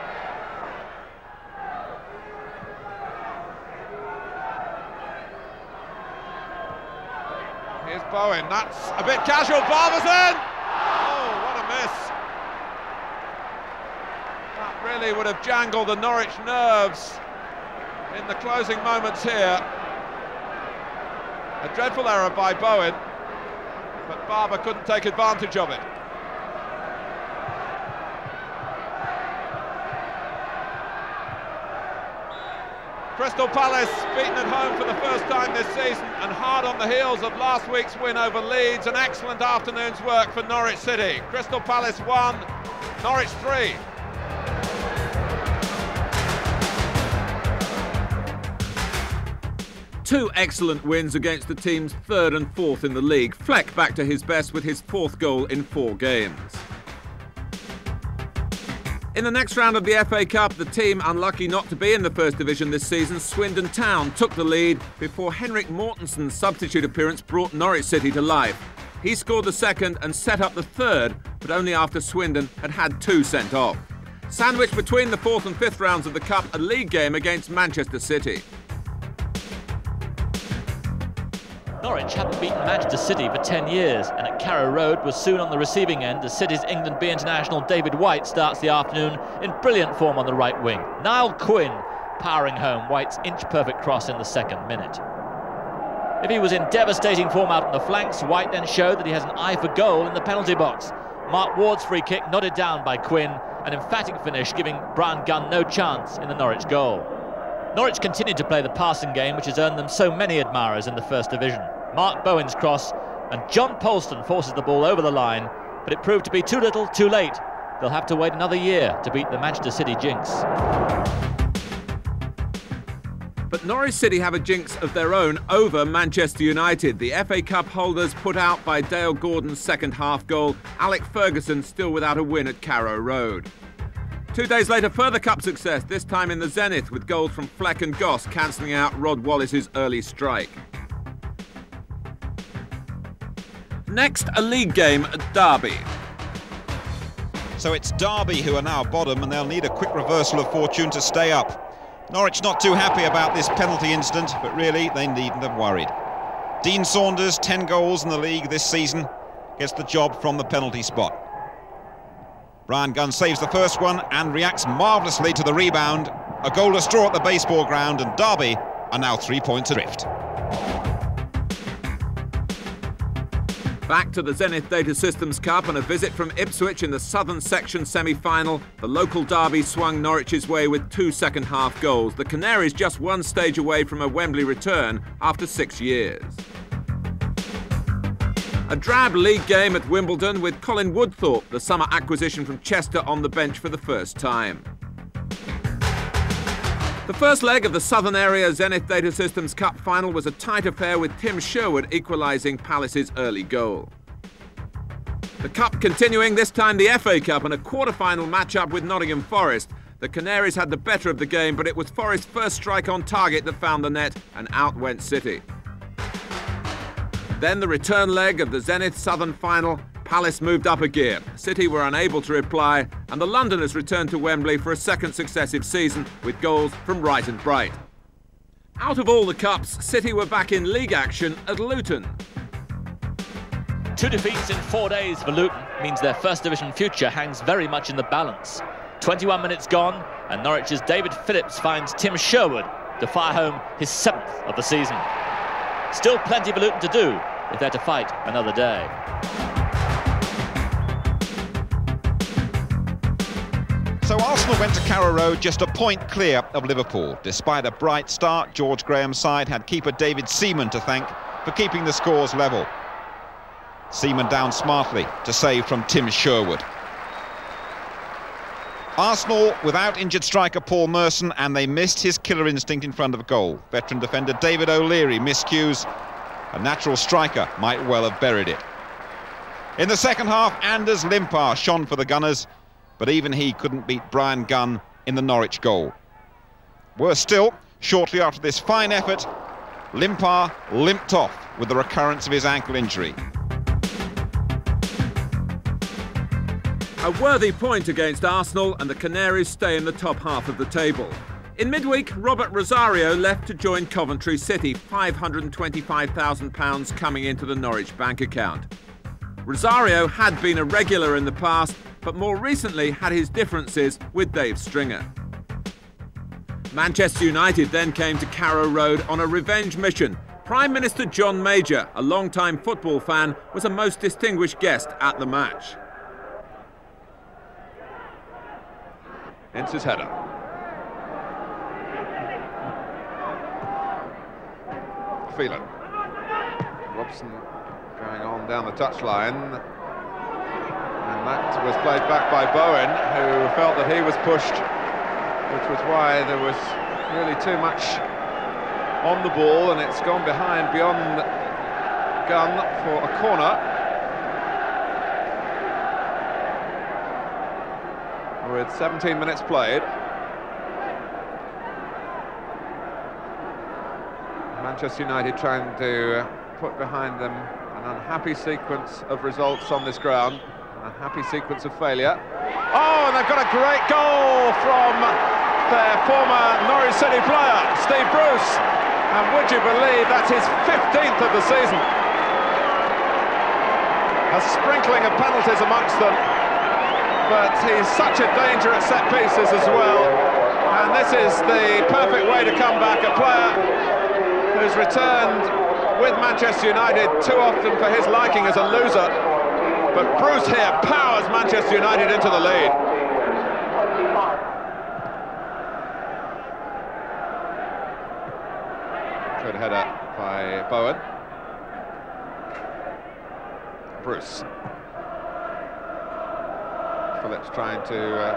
Here's Bowen, that's a bit casual, Barber's in! Oh, what a miss. That really would have jangled the Norwich nerves in the closing moments here. A dreadful error by Bowen, but Barber couldn't take advantage of it. Crystal Palace beaten at home for the first time this season and hard on the heels of last week's win over Leeds. An excellent afternoon's work for Norwich City. Crystal Palace 1, Norwich 3. Two excellent wins against the teams third and fourth in the league. Fleck back to his best with his fourth goal in 4 games. In the next round of the FA Cup, the team unlucky not to be in the First Division this season, Swindon Town, took the lead before Henrik Mortenson's substitute appearance brought Norwich City to life. He scored the second and set up the third, but only after Swindon had had 2 sent off. Sandwiched between the 4th and 5th rounds of the Cup, a league game against Manchester City. Norwich haven't beaten Manchester City for 10 years, and at Carrow Road was soon on the receiving end as City's England B international David White starts the afternoon in brilliant form on the right wing. Niall Quinn powering home White's inch-perfect cross in the 2nd minute. If he was in devastating form out on the flanks, White then showed that he has an eye for goal in the penalty box. Mark Ward's free kick nodded down by Quinn, an emphatic finish giving Brian Gunn no chance in the Norwich goal. Norwich continued to play the passing game, which has earned them so many admirers in the First Division. Mark Bowen's cross, and John Polston forces the ball over the line, but it proved to be too little, too late. They'll have to wait another year to beat the Manchester City jinx. But Norwich City have a jinx of their own over Manchester United. The FA Cup holders put out by Dale Gordon's second half goal. Alec Ferguson still without a win at Carrow Road. 2 days later, further cup success, this time in the Zenith, with goals from Fleck and Goss cancelling out Rod Wallace's early strike. Next, a league game at Derby. So it's Derby who are now bottom, and they'll need a quick reversal of fortune to stay up. Norwich not too happy about this penalty incident, but really they needn't have worried. Dean Saunders, 10 goals in the league this season, gets the job from the penalty spot. Brian Gunn saves the first one and reacts marvellously to the rebound. A goalless draw at the baseball ground, and Derby are now 3 points adrift. Back to the Zenith Data Systems Cup and a visit from Ipswich in the Southern Section semi-final. The local derby swung Norwich's way with 2 second-half goals. The Canaries just one stage away from a Wembley return after 6 years. A drab league game at Wimbledon with Colin Woodthorpe, the summer acquisition from Chester, on the bench for the first time. The first leg of the Southern Area Zenith Data Systems Cup final was a tight affair with Tim Sherwood equalising Palace's early goal. The Cup continuing, this time the FA Cup and a quarter-final match-up with Nottingham Forest. The Canaries had the better of the game, but it was Forest's first strike on target that found the net, and out went City. Then the return leg of the Zenith Southern final. Palace moved up a gear. City were unable to reply, and the Londoners returned to Wembley for a second successive season with goals from Wright and Bright. Out of all the cups, City were back in league action at Luton. 2 defeats in 4 days for Luton means their first division future hangs very much in the balance. 21 minutes gone, and Norwich's David Phillips finds Tim Sherwood to fire home his 7th of the season. Still plenty for Luton to do if they're to fight another day. So Arsenal went to Carrow Road just a point clear of Liverpool. Despite a bright start, George Graham's side had keeper David Seaman to thank for keeping the scores level. Seaman down smartly to save from Tim Sherwood. Arsenal without injured striker Paul Merson, and they missed his killer instinct in front of goal. Veteran defender David O'Leary miscues. A natural striker might well have buried it. In the second half, Anders Limpar shone for the Gunners, but even he couldn't beat Brian Gunn in the Norwich goal. Worse still, shortly after this fine effort, Limpar limped off with the recurrence of his ankle injury. A worthy point against Arsenal, and the Canaries stay in the top half of the table. In midweek, Robert Rosario left to join Coventry City, £525,000 coming into the Norwich bank account. Rosario had been a regular in the past, but more recently had his differences with Dave Stringer. Manchester United then came to Carrow Road on a revenge mission. Prime Minister John Major, a long-time football fan, was a most distinguished guest at the match. Hence his header. Phelan. Robson going on down the touchline. And that was played back by Bowen, who felt that he was pushed, which was why there was really too much on the ball, and it's gone behind beyond Gunn for a corner. With 17 minutes played. Manchester United trying to put behind them an unhappy sequence of results on this ground, an unhappy sequence of failure. Oh, and they've got a great goal from their former Norwich City player, Steve Bruce. And would you believe that's his 15th of the season? A sprinkling of penalties amongst them, but he's such a danger at set pieces as well. And this is the perfect way to come back. A player who's returned with Manchester United too often for his liking as a loser. But Bruce here powers Manchester United into the lead. Good header by Bowen. Bruce. Phillips trying to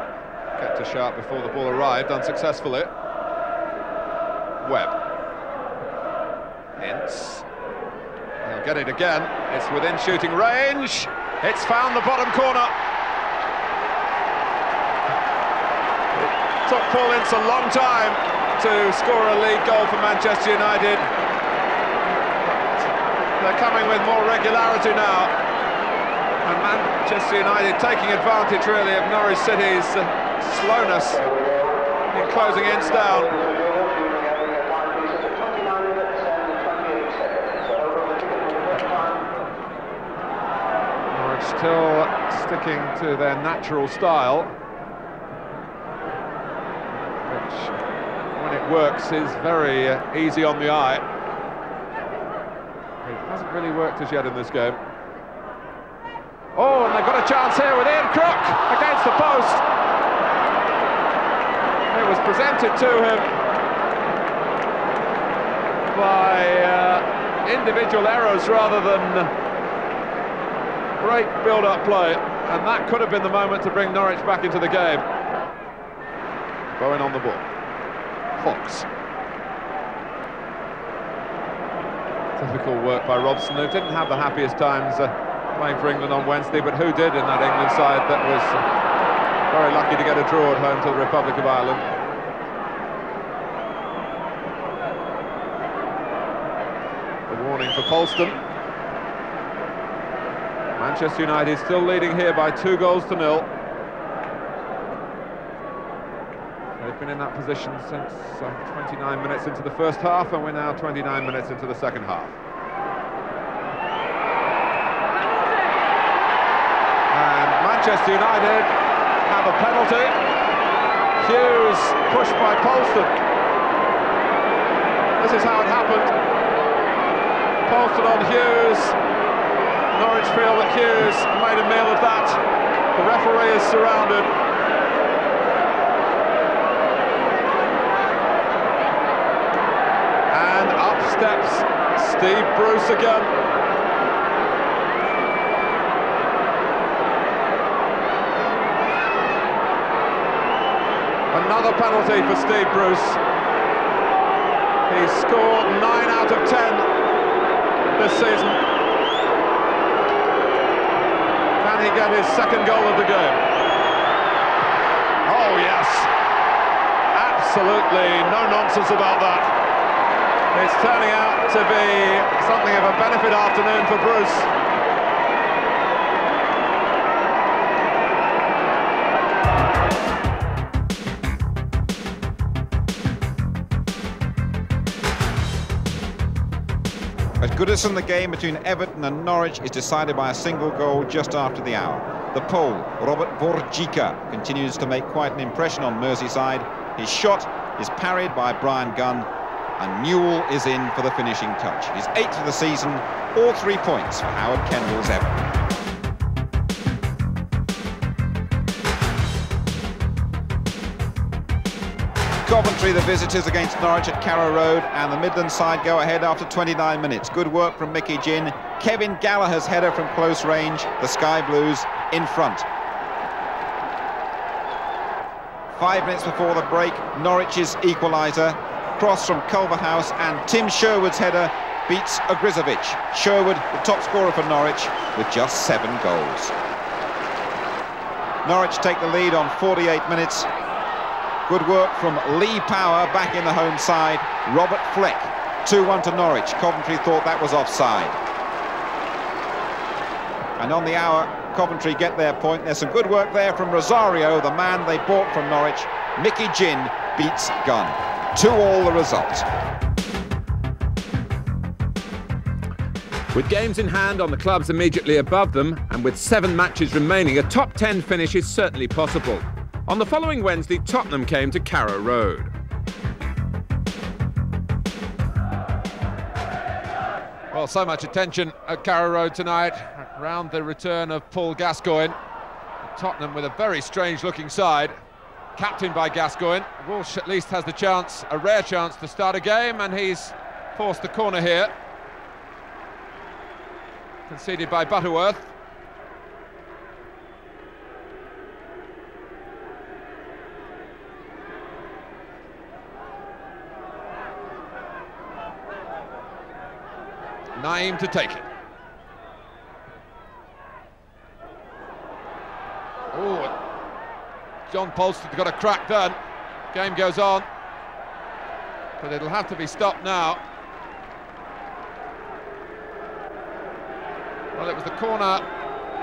get to Sharp before the ball arrived, unsuccessfully. Webb. Ince. He'll get it again. It's within shooting range. It's found the bottom corner. It took Paul Ince a long time to score a lead goal for Manchester United. They're coming with more regularity now. And Manchester United taking advantage, really, of Norwich City's slowness in closing Ince down. Norwich still sticking to their natural style, which, when it works, is very easy on the eye. It hasn't really worked as yet in this game. Oh, and they've got a chance here with Ian Crook against the post. It was presented to him by individual errors rather than great build-up play, and that could have been the moment to bring Norwich back into the game. Bowen on the ball. Fox. Typical work by Robson, who didn't have the happiest times playing for England on Wednesday, but who did in that England side that was very lucky to get a draw at home to the Republic of Ireland. The warning for Polston. Manchester United still leading here by 2-0. They've been in that position since 29 minutes into the first half, and we're now 29 minutes into the second half. And Manchester United have a penalty. Hughes pushed by Polston. This is how it happened. Polston on Hughes. Norwich feel that Hughes made a meal of that. The referee is surrounded. And up steps Steve Bruce again. Another penalty for Steve Bruce. He's scored 9 out of 10 this season. Can he get his second goal of the game? Oh yes, absolutely no nonsense about that. It's turning out to be something of a benefit afternoon for Bruce. Goodison, the game between Everton and Norwich is decided by a single goal just after the hour. The Pole, Robert Vorjika, continues to make quite an impression on Merseyside. His shot is parried by Brian Gunn, and Newell is in for the finishing touch. His 8th of the season, all 3 points for Howard Kendall's Everton. Coventry, the visitors against Norwich at Carrow Road, and the Midland side go ahead after 29 minutes. Good work from Mickey Ginn. Kevin Gallagher's header from close range. The Sky Blues in front. 5 minutes before the break, Norwich's equaliser. Cross from Culverhouse, and Tim Sherwood's header beats Ogrizovic. Sherwood, the top scorer for Norwich, with just 7 goals. Norwich take the lead on 48 minutes. Good work from Lee Power back in the home side. Robert Fleck, 2-1 to Norwich. Coventry thought that was offside. And on the hour, Coventry get their point. There's some good work there from Rosario, the man they bought from Norwich. Mickey Ginn beats Gunn. 2-2 the result. With games in hand on the clubs immediately above them, and with 7 matches remaining, a top 10 finish is certainly possible. On the following Wednesday, Tottenham came to Carrow Road. Well, so much attention at Carrow Road tonight around the return of Paul Gascoigne. Tottenham with a very strange-looking side, captained by Gascoigne. Walsh at least has the chance, a rare chance, to start a game, and he's forced the corner here. Conceded by Butterworth. Naeem to take it. Oh, John Polston's got a crack done. Game goes on, but it'll have to be stopped now. Well, it was the corner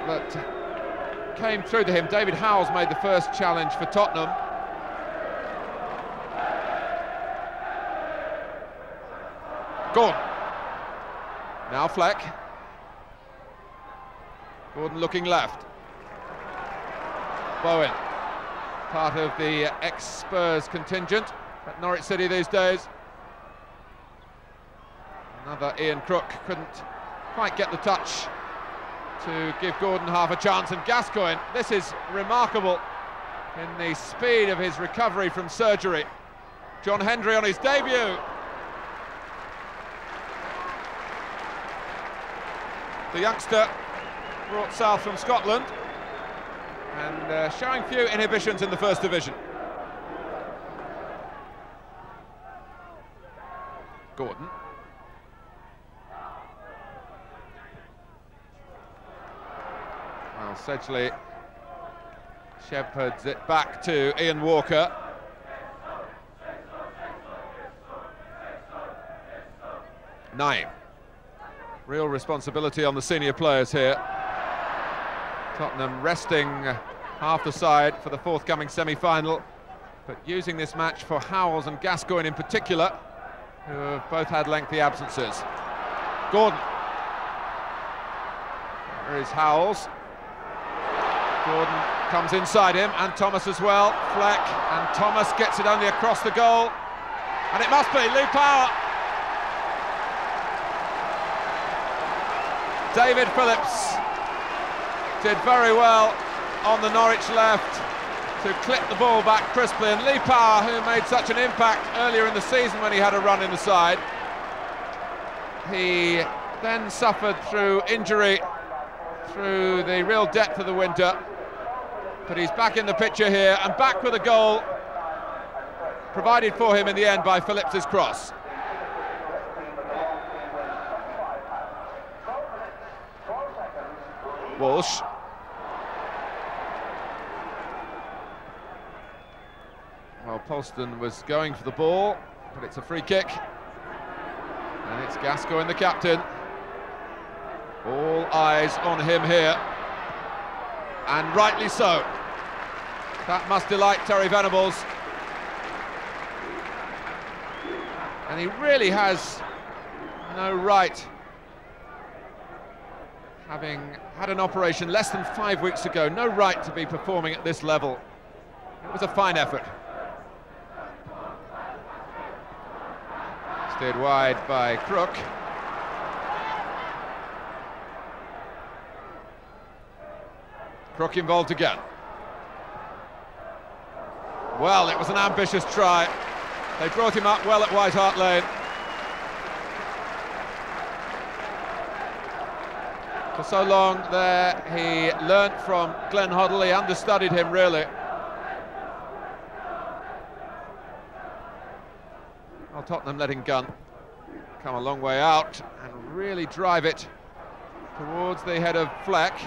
that came through to him. David Howells made the first challenge for Tottenham. Gordon. Now Fleck. Gordon looking left. Bowen, part of the ex-Spurs contingent at Norwich City these days. Another Ian Crook couldn't quite get the touch to give Gordon half a chance, and Gascoigne, this is remarkable in the speed of his recovery from surgery. John Hendry on his debut. The youngster brought south from Scotland and showing few inhibitions in the First Division. Gordon. Well, Sedgley shepherds it back to Ian Walker. Naim. Real responsibility on the senior players here. Tottenham resting half the side for the forthcoming semi-final, but using this match for Howells and Gascoigne in particular, who have both had lengthy absences. Gordon. There is Howells. Gordon comes inside him, and Thomas as well. Fleck, and Thomas gets it only across the goal. And it must be Lee Power. David Phillips did very well on the Norwich left to clip the ball back crisply, and Lee Power, who made such an impact earlier in the season when he had a run in the side, he then suffered through injury through the real depth of the winter, but he's back in the picture here and back with a goal provided for him in the end by Phillips's cross. Walsh. Well, Polston was going for the ball, but it's a free kick. And it's Gascoigne, the captain. All eyes on him here. And rightly so. That must delight Terry Venables. And he really has no right, having had an operation less than 5 weeks ago, no right to be performing at this level. It was a fine effort. Steered wide by Crook. Crook involved again. Well, it was an ambitious try. They brought him up well at White Hart Lane. For so long there, he learnt from Glenn Hoddle, he understudied him really. Well, Tottenham letting Gunn come a long way out and really drive it towards the head of Fleck.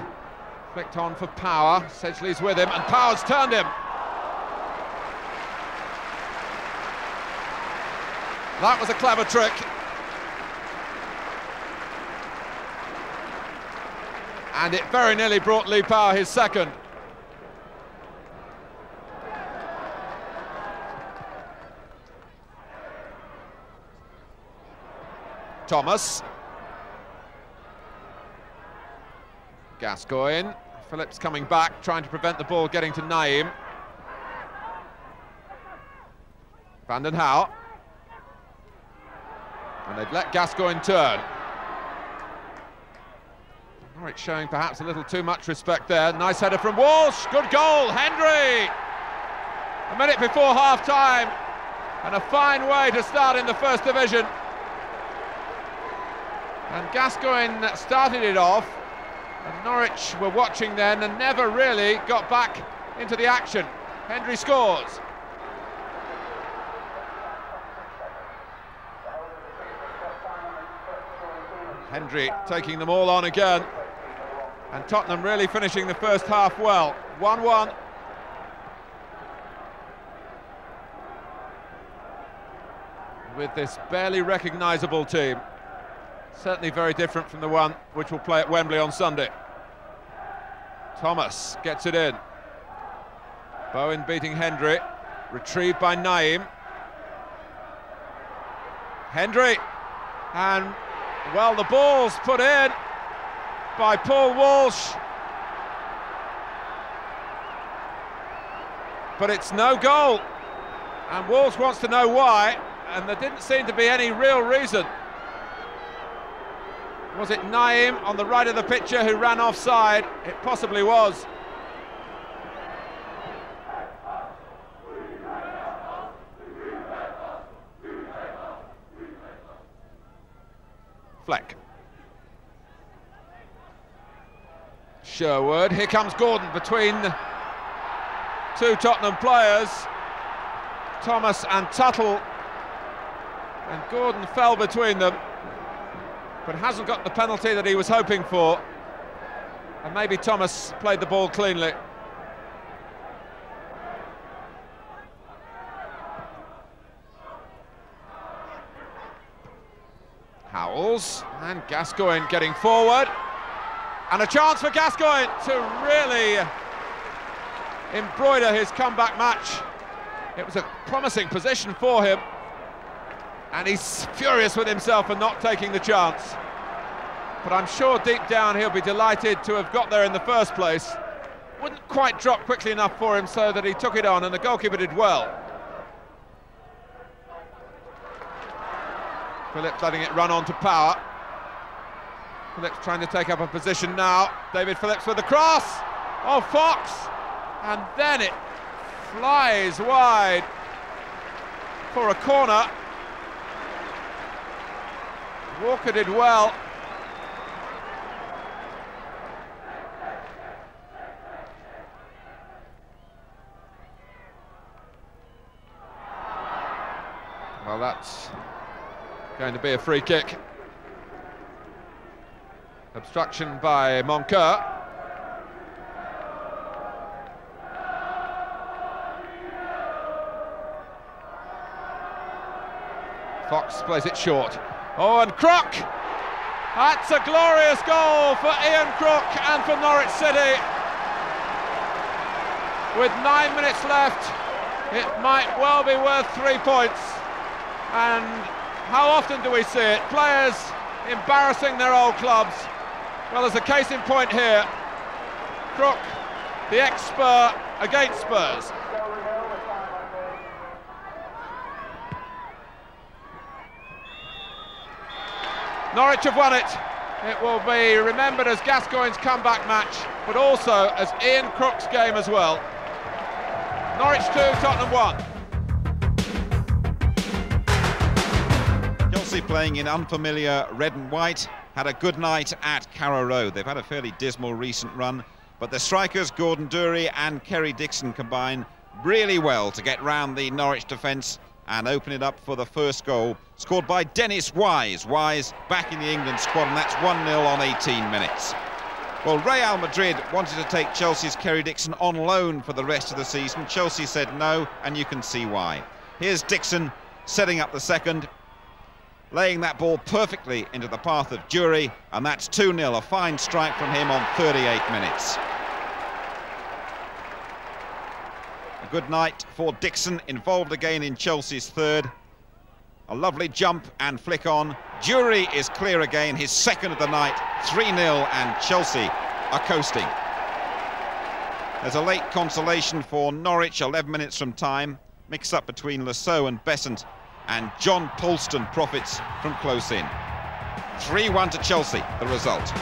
Flicked on for Power, Sedgley's with him, and Power's turned him. That was a clever trick. And it very nearly brought Lee Power his second. Thomas. Gascoigne. Phillips coming back, trying to prevent the ball getting to Naim. Van den Hauwe. And they've let Gascoigne turn. Norwich showing perhaps a little too much respect there. Nice header from Walsh. Good goal, Hendry. A minute before half-time, and a fine way to start in the First Division. And Gascoigne started it off, and Norwich were watching then and never really got back into the action. Hendry scores. Hendry taking them all on again. And Tottenham really finishing the first half well. 1-1. With this barely recognisable team. Certainly very different from the one which will play at Wembley on Sunday. Thomas gets it in. Bowen beating Hendry. Retrieved by Naim. Hendry. And, well, the ball's put in by Paul Walsh. But it's no goal. And Walsh wants to know why, and there didn't seem to be any real reason. Was it Naeem on the right of the picture who ran offside? It possibly was. Fleck. Sherwood, here comes Gordon between two Tottenham players, Thomas and Tuttle, and Gordon fell between them, but hasn't got the penalty that he was hoping for, and maybe Thomas played the ball cleanly. Howells, and Gascoigne getting forward, and a chance for Gascoigne to really embroider his comeback match. It was a promising position for him, and he's furious with himself for not taking the chance. But I'm sure deep down he'll be delighted to have got there in the first place. Wouldn't quite drop quickly enough for him so that he took it on, and the goalkeeper did well. Phillips letting it run on to Power. Phillips trying to take up a position now. David Phillips with the cross. Oh, Fox! And then it flies wide for a corner. Walker did well. Well, that's going to be a free kick. Obstruction by Moncur. Fox plays it short. Oh, and Crook! That's a glorious goal for Ian Crook and for Norwich City. With 9 minutes left, it might well be worth 3 points. And how often do we see it? Players embarrassing their old clubs. Well, there's a case in point here. Crook, the ex-Spur, against Spurs. Norwich have won it. It will be remembered as Gascoigne's comeback match, but also as Ian Crook's game as well. Norwich 2, Tottenham 1. Chelsea playing in unfamiliar red and white had a good night at Carrow Road. They've had a fairly dismal recent run, but the strikers Gordon Durie and Kerry Dixon combine really well to get round the Norwich defence and open it up for the first goal, scored by Dennis Wise. Wise back in the England squad, and that's 1-0 on 18 minutes. Well, Real Madrid wanted to take Chelsea's Kerry Dixon on loan for the rest of the season. Chelsea said no, and you can see why. Here's Dixon setting up the second, laying that ball perfectly into the path of Durie, and that's 2-0, a fine strike from him on 38 minutes. A good night for Dixon, involved again in Chelsea's third. A lovely jump and flick on. Durie is clear again, his second of the night, 3-0, and Chelsea are coasting. There's a late consolation for Norwich, 11 minutes from time. Mix-up between Lasso and Besant, and John Polston profits from close in. 3-1 to Chelsea, the result.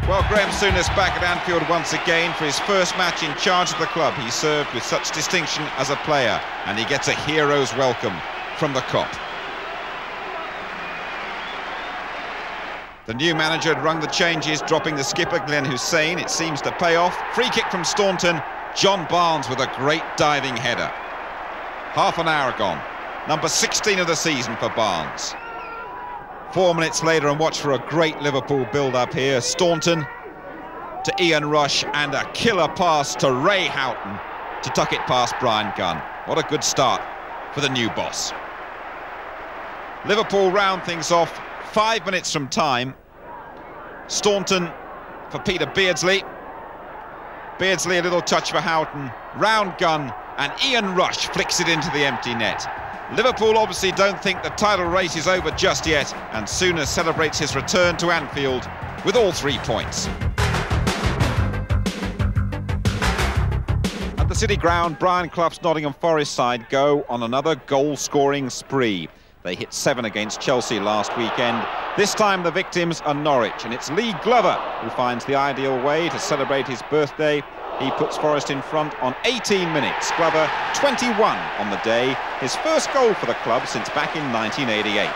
Well, Graham Souness back at Anfield once again for his first match in charge of the club. He served with such distinction as a player, and he gets a hero's welcome from the Kop. The new manager had rung the changes, dropping the skipper Glenn Hussein. It seems to pay off. Free kick from Staunton. John Barnes with a great diving header. Half an hour gone. Number 16 of the season for Barnes. 4 minutes later, and watch for a great Liverpool build-up here. Staunton to Ian Rush, and a killer pass to Ray Houghton to tuck it past Brian Gunn. What a good start for the new boss. Liverpool round things off 5 minutes from time. Staunton for Peter Beardsley. Beardsley, a little touch for Houghton. Round Gunn, and Ian Rush flicks it into the empty net. Liverpool obviously don't think the title race is over just yet, and Souness celebrates his return to Anfield with all 3 points. At the City Ground, Brian Clough's Nottingham Forest side go on another goal-scoring spree. They hit 7 against Chelsea last weekend. This time the victims are Norwich, and it's Lee Glover who finds the ideal way to celebrate his birthday. He puts Forest in front on 18 minutes. Glover, 21 on the day, his first goal for the club since back in 1988.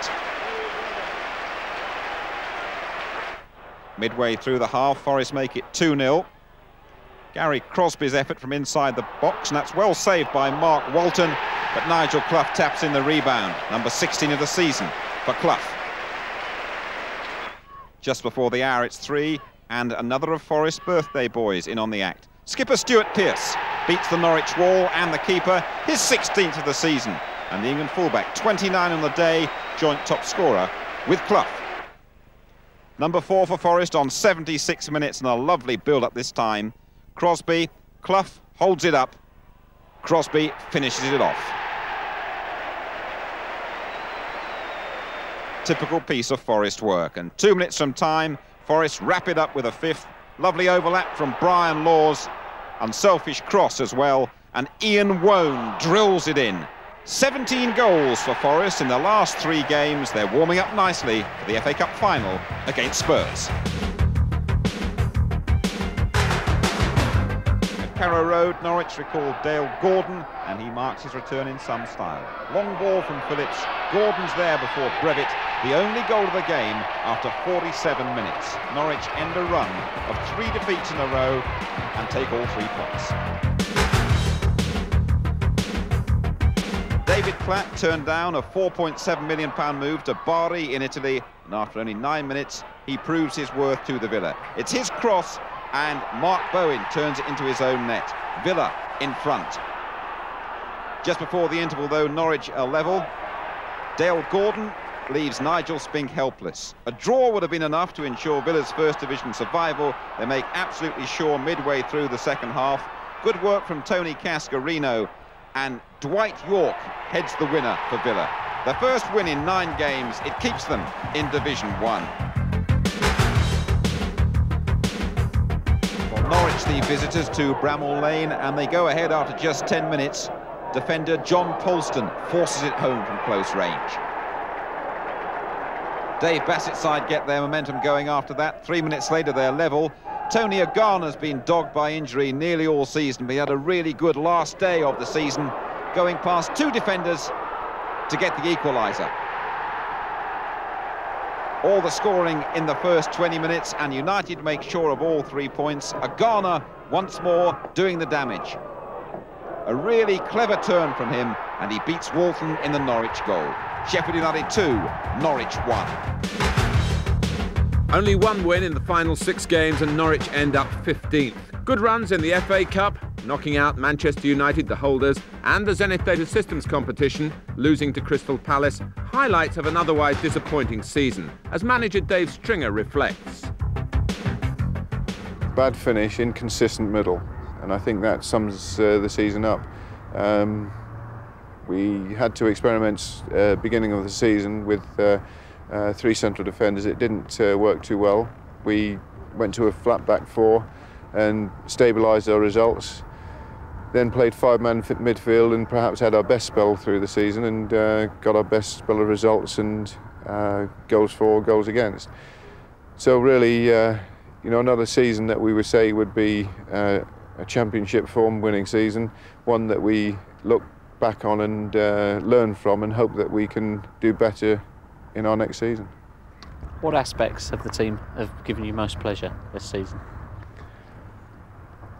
Midway through the half, Forest make it 2-0. Gary Crosby's effort from inside the box, and that's well saved by Mark Walton, but Nigel Clough taps in the rebound, number 16 of the season for Clough. Just before the hour, it's 3, and another of Forest's birthday boys in on the act. Skipper Stuart Pearce beats the Norwich wall and the keeper, his 16th of the season, and the England fullback, 29 on the day, joint top scorer with Clough. Number 4 for Forest on 76 minutes, and a lovely build-up this time. Crosby, Clough holds it up, Crosby finishes it off. Typical piece of Forest work, and 2 minutes from time, Forest wrap it up with a 5th. Lovely overlap from Brian Laws, unselfish cross as well, and Ian Wone drills it in. 17 goals for Forest in the last 3 games. They're warming up nicely for the FA Cup final against Spurs. Carrow Road, Norwich recalled Dale Gordon, and he marks his return in some style. Long ball from Phillips, Gordon's there before Brevitt, the only goal of the game after 47 minutes. Norwich end a run of 3 defeats in a row and take all 3 points. David Platt turned down a £4.7 million move to Bari in Italy, and after only 9 minutes, he proves his worth to the Villa. It's his cross, and Mark Bowen turns it into his own net. Villa in front. Just before the interval, though, Norwich are level. Dale Gordon leaves Nigel Spink helpless. A draw would have been enough to ensure Villa's First Division survival. They make absolutely sure midway through the second half. Good work from Tony Cascarino, and Dwight York heads the winner for Villa. The first win in 9 games, it keeps them in Division 1. Norwich, the visitors to Bramall Lane, and they go ahead after just 10 minutes. Defender John Polston forces it home from close range. Dave Bassett's side get their momentum going after that. 3 minutes later, they're level. Tony Agana's been dogged by injury nearly all season, but he had a really good last day of the season, going past 2 defenders to get the equaliser. All the scoring in the first 20 minutes, and United make sure of all 3 points. Agana once more doing the damage. A really clever turn from him, and he beats Walton in the Norwich goal. Sheffield United 2, Norwich 1. Only 1 win in the final 6 games, and Norwich end up 15th. Good runs in the FA Cup, knocking out Manchester United, the holders, and the Zenith Data Systems competition, losing to Crystal Palace. Highlights of an otherwise disappointing season, as manager Dave Stringer reflects. Bad finish, inconsistent middle, and I think that sums the season up. We had 2 experiments beginning of the season with 3 central defenders. It didn't work too well. We went to a flat back 4 and stabilised our results. Then played 5-man midfield and perhaps had our best spell through the season, and got our best spell of results and goals for, goals against. So really, you know, another season that we would say would be a championship form winning season, one that we look back on and learn from, and hope that we can do better in our next season. What aspects of the team have given you most pleasure this season?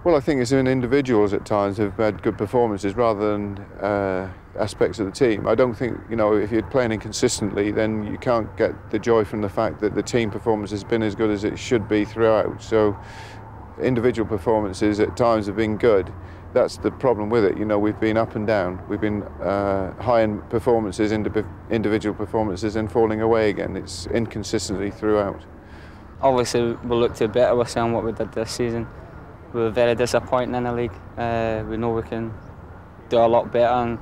Well, I think it's in individuals at times who've had good performances rather than aspects of the team. I don't think, you know, if you're playing inconsistently, then you can't get the joy from the fact that the team performance has been as good as it should be throughout. So individual performances at times have been good. That's the problem with it. You know, we've been up and down. We've been high in performances, individual performances, and falling away again. It's inconsistency throughout. Obviously, we'll look to better ourselves what we did this season. We were very disappointing in the league. We know we can do a lot better, and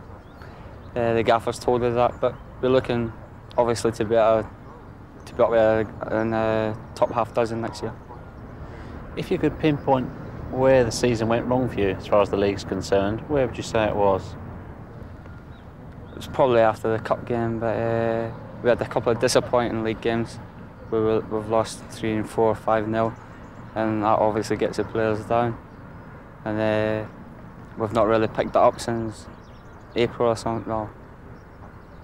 the gaffers told us that. But we're looking, obviously, to be up in the top half dozen next year. If you could pinpoint where the season went wrong for you as far as the league's concerned, where would you say it was? was probably after the cup game, but we had a couple of disappointing league games where we've lost 3 and 4, 5-0, and that obviously gets the players down. And we've not really picked that up since April or something, no,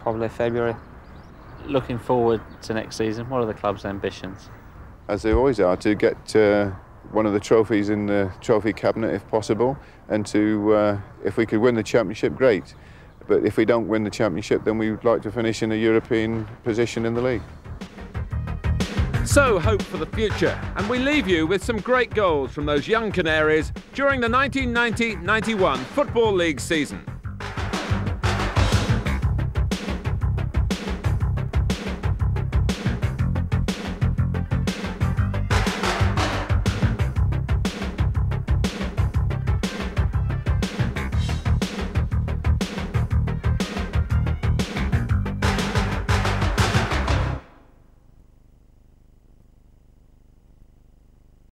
probably February. Looking forward to next season, what are the club's ambitions? As they always are, to get one of the trophies in the trophy cabinet if possible, and to, if we could win the championship, great. But if we don't win the championship, then we would like to finish in a European position in the league. So hope for the future, and we leave you with some great goals from those young Canaries during the 1990-91 Football League season.